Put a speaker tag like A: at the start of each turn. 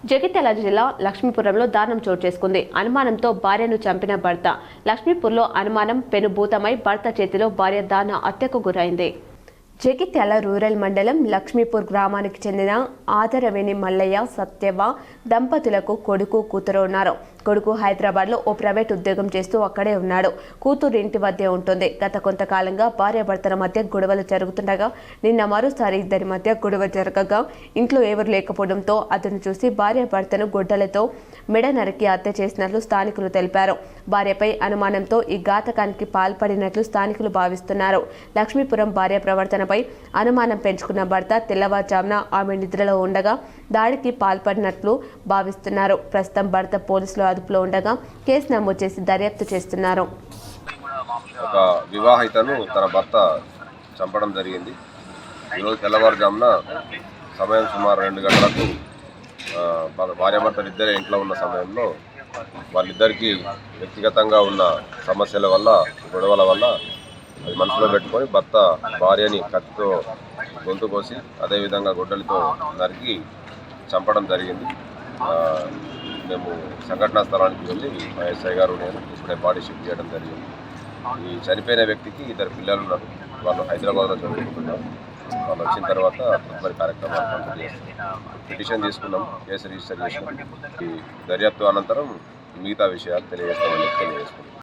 A: జగిత్యాల జిల్లా లక్ష్మీపురంలో దారుణం చోటు చేసుకుంది. అనుమానంతో భార్యను చంపిన భర్త. లక్ష్మీపూర్లో అనుమానం పెనుభూతమై భర్త చేతిలో భార్య దారుణ హత్యకు గురైంది. జగిత్యాల రూరల్ మండలం లక్ష్మీపూర్ గ్రామానికి చెందిన ఆదరవేణి మల్లయ్య సత్యవ దంపతులకు కొడుకు కూతురు ఉన్నారు. కొడుకు హైదరాబాద్లో ఓ ప్రైవేట్ ఉద్యోగం చేస్తూ అక్కడే ఉన్నాడు. కూతురు ఇంటి వద్దే ఉంటుంది. గత కొంతకాలంగా భార్యాభర్తల మధ్య గొడవలు జరుగుతుండగా నిన్న మరోసారి ఇద్దరి మధ్య గొడవ జరగగా ఇంట్లో ఎవరు లేకపోవడంతో అతను చూసి భార్యాభర్తను గొడ్డలతో మెడ నరికి హత్య చేసినట్లు స్థానికులు తెలిపారు. భార్యపై అనుమానంతో ఈ ఘాతకానికి పాల్పడినట్లు స్థానికులు భావిస్తున్నారు. లక్ష్మీపురం భార్య ప్రవర్తనపై అనుమానం పెంచుకున్న భర్త తెల్లవారుజామున ఆమె నిద్రలో ఉండగా దాడికి పాల్పడినట్లు భావిస్తున్నారు. ప్రస్తుతం భర్త పోలీసులు అదుపులో ఉండగా కేసు నమోదు చేసి దర్యాప్తు చేస్తున్నారు.
B: ఒక వివాహితను తన భర్త చంపడం జరిగింది. ఈరోజు తెల్లవారుజామున సమయం సుమారు 2 గంటలకు భార్యాభర్తలు ఇద్దరే ఇంట్లో ఉన్న సమయంలో వాళ్ళిద్దరికీ వ్యక్తిగతంగా ఉన్న సమస్యల వల్ల గొడవల వల్ల అది మనసులో పెట్టుకొని భర్త భార్యని కత్తితో గొంతు కోసి అదేవిధంగా గొడ్డలితో నరికి చంపడం జరిగింది. మేము సంఘటనా స్థలానికి వెళ్ళి మా ఎస్ఐ గారు నేను ఇప్పుడే బాడీ షిఫ్ట్ చేయడం జరిగింది. ఈ చనిపోయిన వ్యక్తికి 2 పిల్లలు ఉన్నారు. వాళ్ళు హైదరాబాద్లో చదువుకుంటున్నారు. వాళ్ళు వచ్చిన తర్వాత తదుపరి కార్యక్రమాలు కంప్లీట్ చేస్తాం. పిటిషన్ తీసుకున్నాం, కేసు రిజిస్టర్ చేసినాం. ఈ దర్యాప్తు అనంతరం మిగతా విషయాలు తెలియజేస్తామని తెలియజేసుకున్నాం.